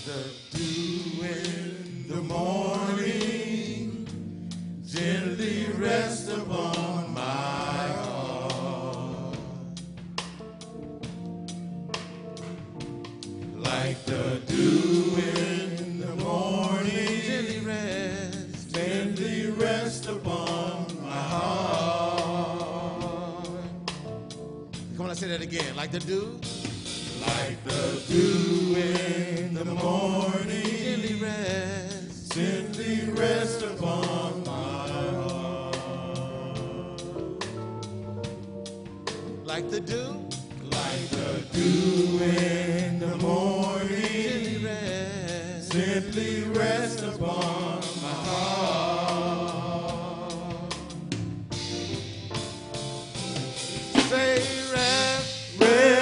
the dew in the morning, gently rest upon my heart. Like the dew in the morning, gently rest upon my heart. Come on, let's say that again. Like the dew. Like the dew in the morning, gently rest upon my heart. Like the dew, like the dew in the morning, gently rest upon my heart. Say rest, rest.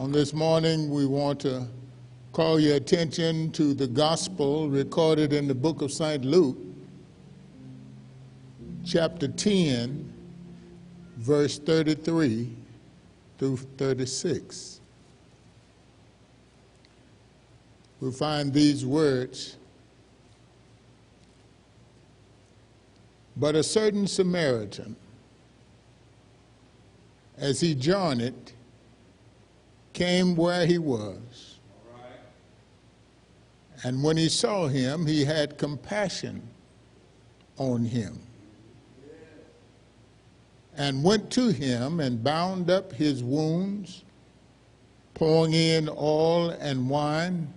This morning we want to call your attention to the gospel recorded in the book of St. Luke, chapter 10, verse 33 through 36. We find these words: "But a certain Samaritan, as he journeyed, came where he was. And when he saw him, he had compassion on him, and went to him and bound up his wounds, pouring in oil and wine,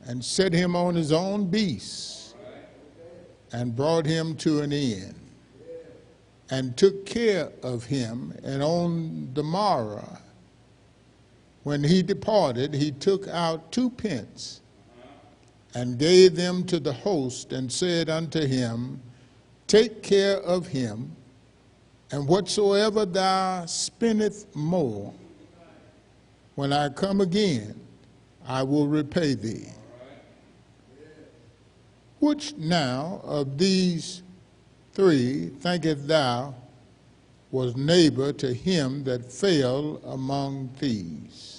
and set him on his own beast, and brought him to an inn, and took care of him. And on the morrow, when he departed, he took out 2 pence and gave them to the host, and said unto him, Take care of him, and whatsoever thou spendest more, when I come again, I will repay thee. Which now of these 3 thinkest thou was neighbor to him that fell among thieves?"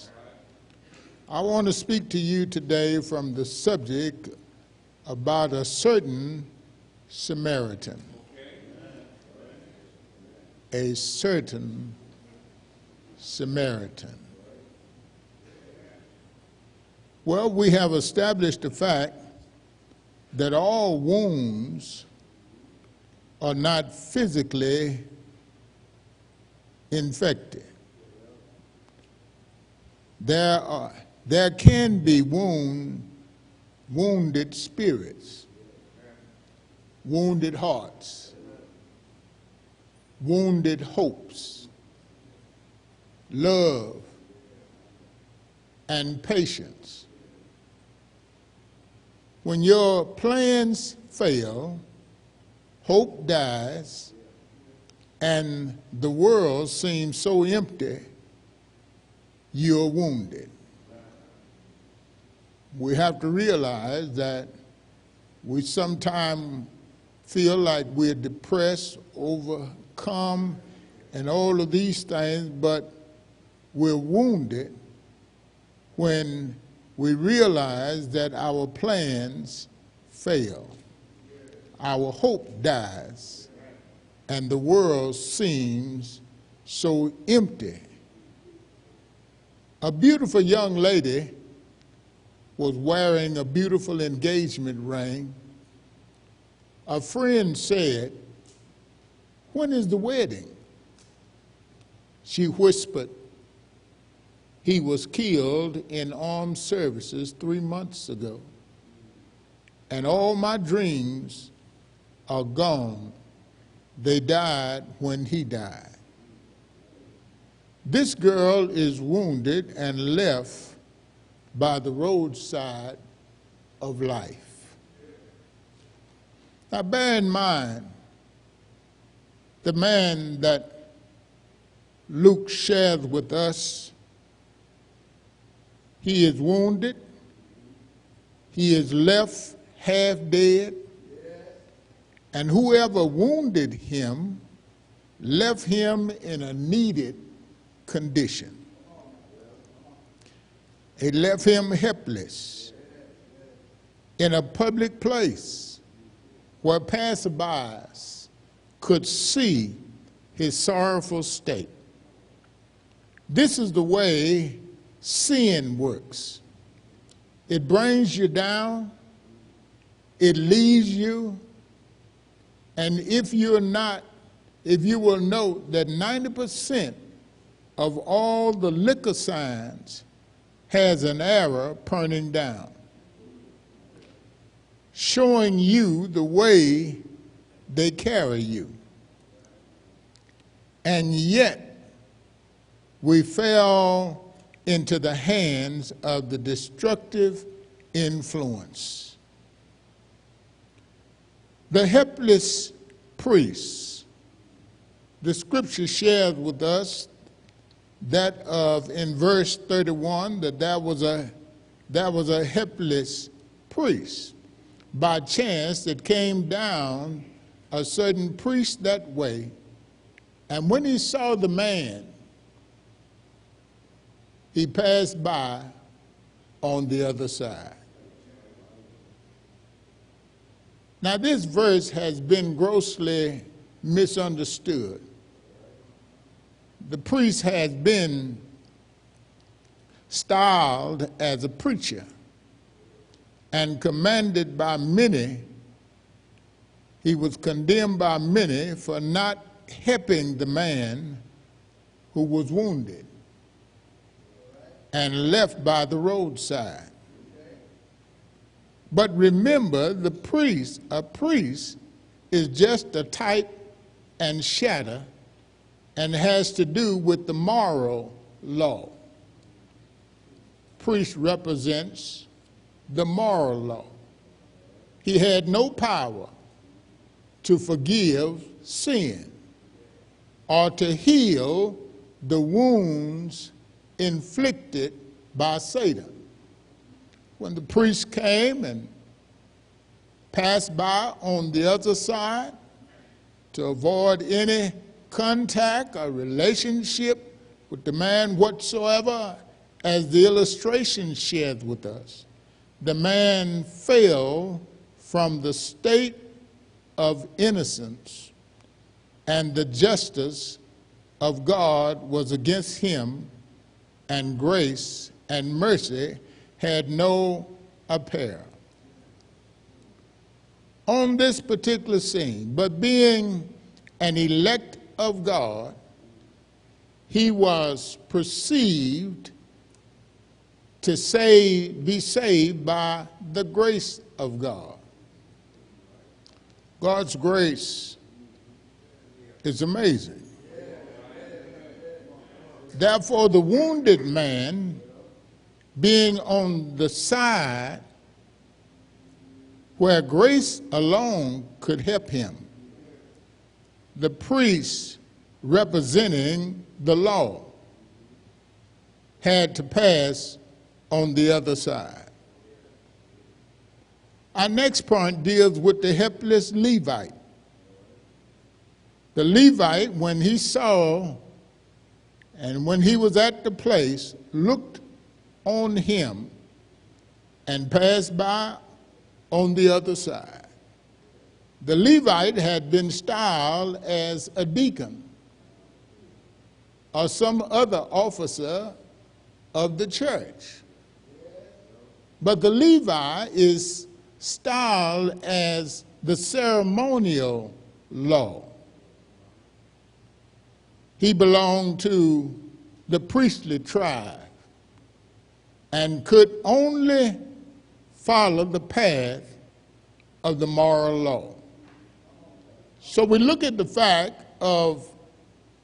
I want to speak to you today from the subject about a certain Samaritan. a certain Samaritan. Well, we have established the fact that all wounds are not physically infected. There can be wounded spirits, wounded hearts, wounded hopes, love, and patience. When your plans fail, hope dies, and the world seems so empty, you're wounded. We have to realize that we sometimes feel like we're depressed, overcome, and all of these things, but we're wounded when we realize that our plans fail. Our hope dies, and the world seems so empty. A beautiful young lady was wearing a beautiful engagement ring. A friend said, "When is the wedding?" She whispered, "He was killed in armed services 3 months ago, and all my dreams are gone. They died when he died." This girl is wounded and left by the roadside of life. Now bear in mind, the man that Luke shares with us, he is wounded, he is left half dead, and whoever wounded him left him in a needed condition. It left him helpless in a public place where passersby could see his sorrowful state. This is the way sin works. It brings you down, it leaves you, and if you will note that 90% of all the liquor signs has an arrow pointing down, showing you the way they carry you. And yet, we fell into the hands of the destructive influence. The helpless priest, the scripture shares with us that in verse 31 that was a helpless priest. By chance it came down a certain priest that way, and when he saw the man, he passed by on the other side. Now this verse has been grossly misunderstood. The priest has been styled as a preacher and commanded by many. He was condemned by many for not helping the man who was wounded and left by the roadside. But remember, a priest is just a type and shadow and has to do with the moral law. Priest represents the moral law. He had no power to forgive sin or to heal the wounds inflicted by Satan. When the priest came and passed by on the other side to avoid any contact or relationship with the man whatsoever, as the illustration shares with us, the man fell from the state of innocence and the justice of God was against him, and grace and mercy had no appeal. On this particular scene, but being an elect of God, he was perceived to be saved by the grace of God. God's grace is amazing. Therefore, the wounded man, being on the side where grace alone could help him, the priest representing the law had to pass on the other side. Our next point deals with the helpless Levite. The Levite, when he saw and when he was at the place, looked on him and passed by on the other side. The Levite had been styled as a deacon or some other officer of the church. But the Levi is styled as the ceremonial law. He belonged to the priestly tribe and could only follow the path of the moral law. So we look at the fact of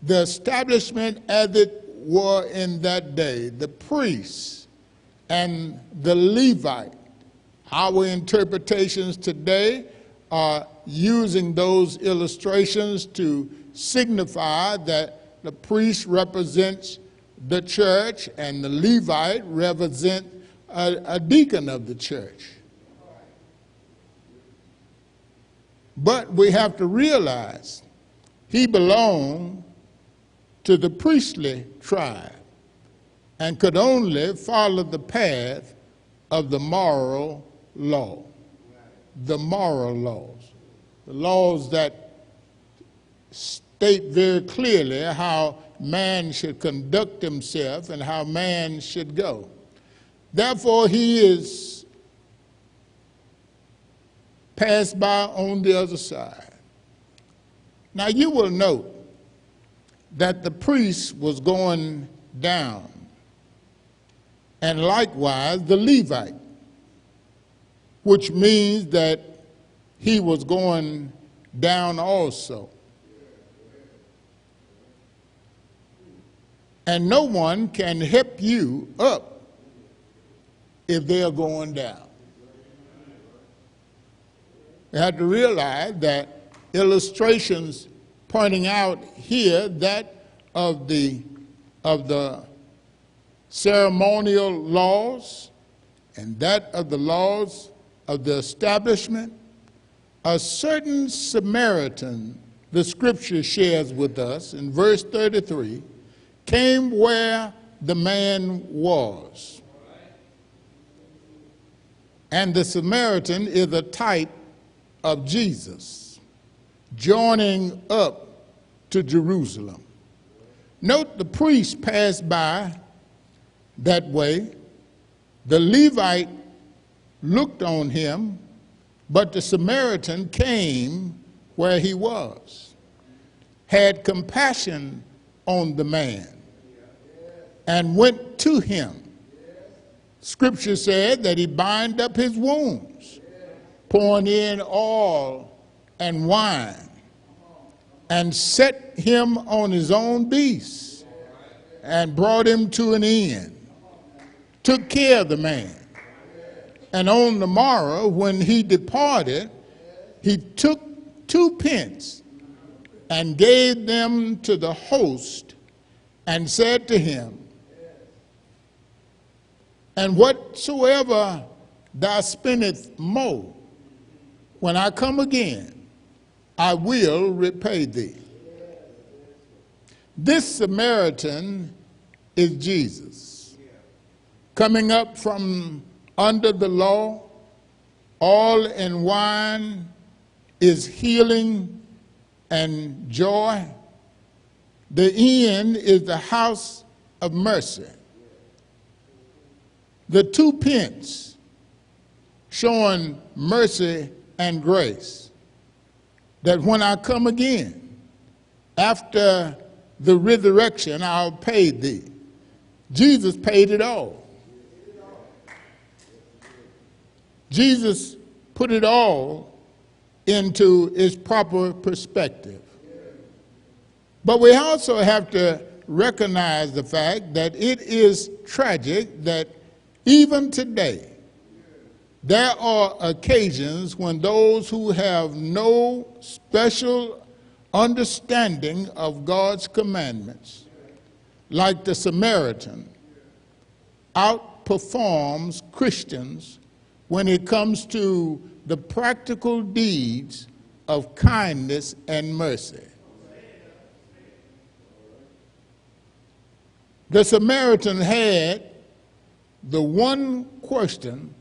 the establishment as it were in that day, the priests and the Levite. Our interpretations today are using those illustrations to signify that the priest represents the church and the Levite represent a deacon of the church. But we have to realize he belonged to the priestly tribe and could only follow the path of the moral law. The moral laws. The laws that state very clearly how man should conduct himself and how man should go. Therefore, he is passed by on the other side. Now, you will note that the priest was going down, and likewise the Levite, which means that he was going down also. And no one can help you up if they're going down. You have to realize that illustrations pointing out here that of the ceremonial laws and that of the laws of the establishment, a certain Samaritan, the scripture shares with us in verse 33, came where the man was. And the Samaritan is a type of Jesus, joining up to Jerusalem. Note the priest passed by that way. The Levite looked on him, but the Samaritan came where he was, had compassion on the man, and went to him. Scripture said that he bound up his wounds, pouring in oil and wine, and set him on his own beast, and brought him to an inn, took care of the man. And on the morrow, when he departed, he took 2 pence and gave them to the host, and said to him, and whatsoever thou spendest more, when I come again, I will repay thee. This Samaritan is Jesus, coming up from under the law. Oil and wine is healing and joy. The inn is the house of mercy. The 2 pence showing mercy and grace, that when I come again, after the resurrection, I'll pay thee. Jesus paid it all. Jesus put it all into its proper perspective. But we also have to recognize the fact that it is tragic that even today, there are occasions when those who have no special understanding of God's commandments, like the Samaritan, outperforms Christians when it comes to the practical deeds of kindness and mercy. The Samaritan had the one question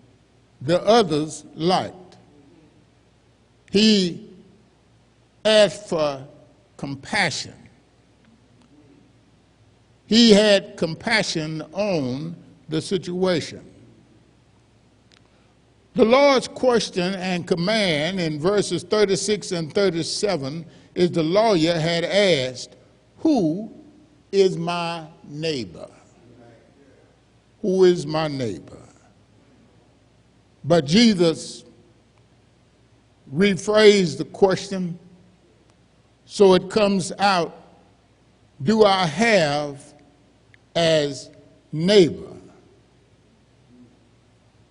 the others liked. He asked for compassion. He had compassion on the situation. The Lord's question and command in verses 36 and 37 is the lawyer had asked, "Who is my neighbor?" Who is my neighbor? But Jesus rephrased the question so it comes out, do I have as neighbor?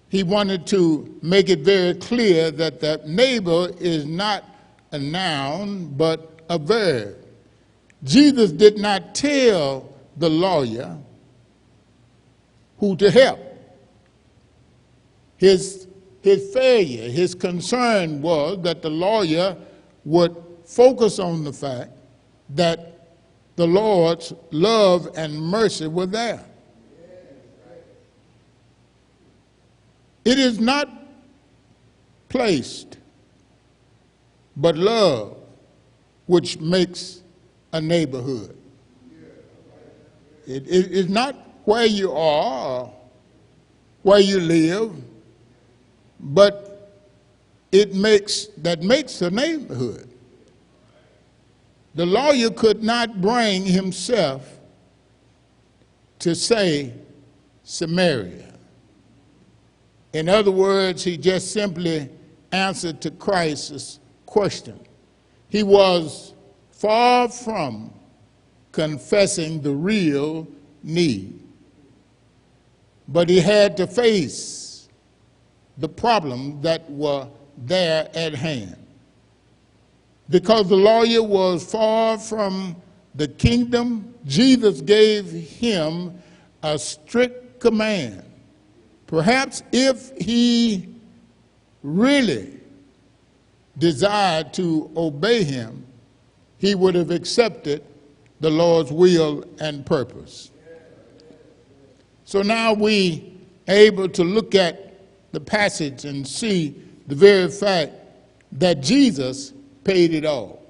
He wanted to make it very clear that the neighbor is not a noun but a verb. Jesus did not tell the lawyer who to help. His failure, his concern was that the lawyer would focus on the fact that the Lord's love and mercy were there. It is not placed, but love, which makes a neighborhood. It is not where you are or where you live, but that makes a neighborhood. The lawyer could not bring himself to say Samaria. In other words, he just simply answered to Christ's question. He was far from confessing the real need, but he had to face the problem that were there at hand. Because the lawyer was far from the kingdom, Jesus gave him a strict command. Perhaps if he really desired to obey him, he would have accepted the Lord's will and purpose. So now we are able to look at the passage and see the very fact that Jesus paid it all.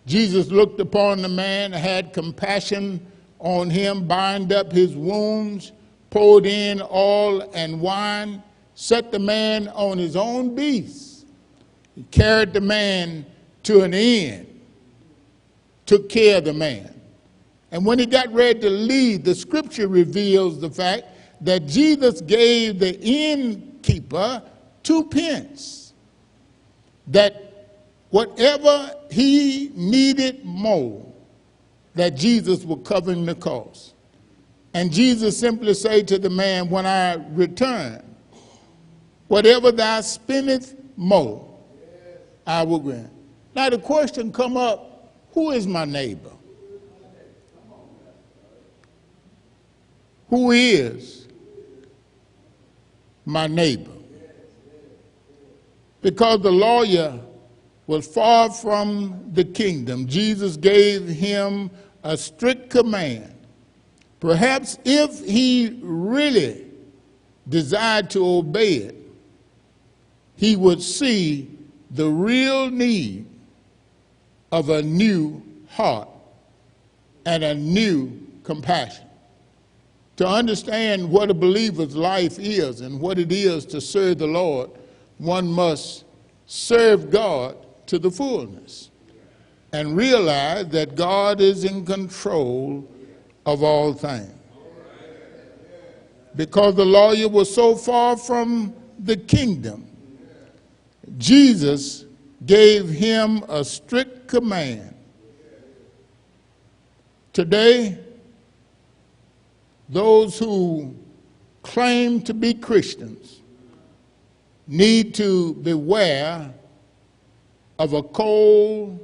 Jesus looked upon the man, had compassion on him, bound up his wounds, poured in oil and wine, set the man on his own beast. He carried the man to an inn, took care of the man. And when he got ready to leave, the scripture reveals the fact that Jesus gave the innkeeper 2 pence, that whatever he needed more, that Jesus was covering the cost. And Jesus simply said to the man, when I return, whatever thou spendest more, I will grant. Now the question come up, who is my neighbor? Who is my neighbor? Because the lawyer was far from the kingdom, Jesus gave him a strict command. Perhaps if he really desired to obey it, he would see the real need of a new heart and a new compassion. To understand what a believer's life is and what it is to serve the Lord, one must serve God to the fullness and realize that God is in control of all things. Because the lawyer was so far from the kingdom, Jesus gave him a strict command. Today, those who claim to be Christians need to beware of a cold,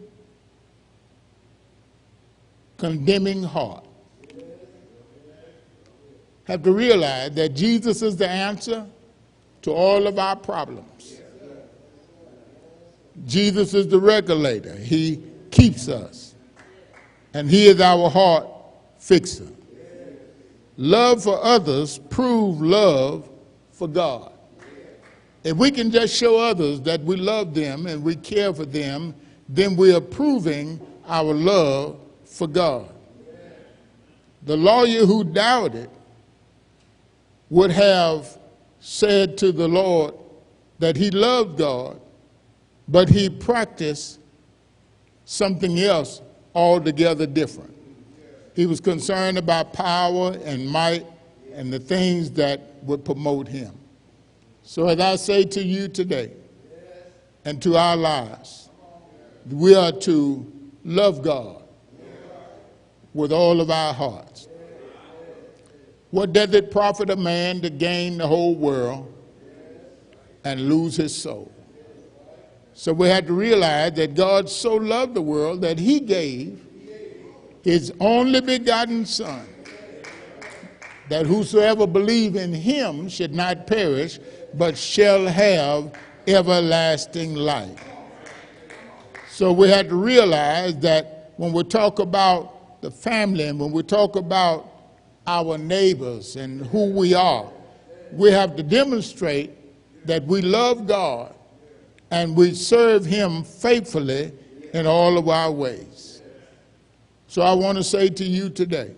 condemning heart. Have to realize that Jesus is the answer to all of our problems. Jesus is the regulator. He keeps us. And he is our heart fixer. Love for others proves love for God. If we can just show others that we love them and we care for them, then we are proving our love for God. The lawyer who doubted would have said to the Lord that he loved God, but he practiced something else altogether different. He was concerned about power and might and the things that would promote him. So as I say to you today and to our lives, we are to love God with all of our hearts. What does it profit a man to gain the whole world and lose his soul? So we have to realize that God so loved the world that he gave his only begotten Son, that whosoever believe in him should not perish, but shall have everlasting life. So we have to realize that when we talk about the family and when we talk about our neighbors and who we are, we have to demonstrate that we love God and we serve him faithfully in all of our ways. So I want to say to you today,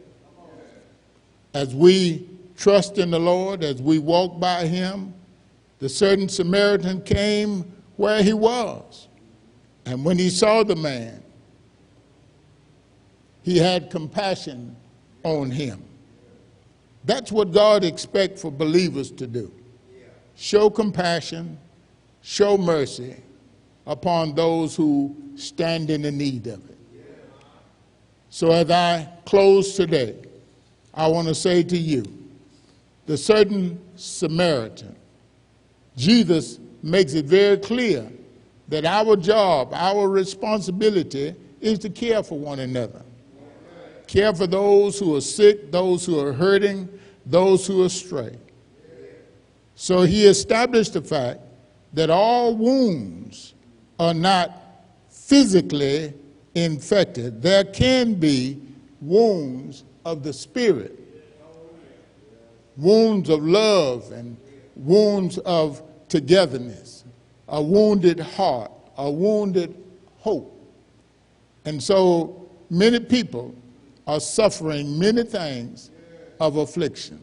as we trust in the Lord, as we walk by him, the certain Samaritan came where he was. And when he saw the man, he had compassion on him. That's what God expects for believers to do. Show compassion, show mercy upon those who stand in the need of it. So as I close today, I want to say to you, the certain Samaritan, Jesus makes it very clear that our job, our responsibility is to care for one another. Care for those who are sick, those who are hurting, those who are stray. So he established the fact that all wounds are not physically infected. There can be wounds of the spirit, wounds of love and wounds of togetherness, a wounded heart, a wounded hope. And so many people are suffering many things of affliction.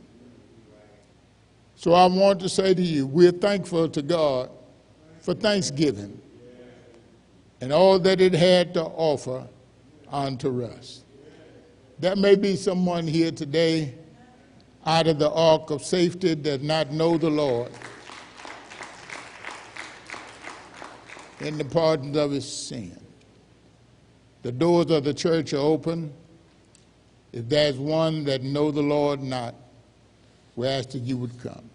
So I want to say to you, we're thankful to God for Thanksgiving and all that it had to offer unto us. There may be someone here today out of the ark of safety does not know the Lord in the pardon of his sin. The doors of the church are open. If there's one that know the Lord not, we ask that you would come.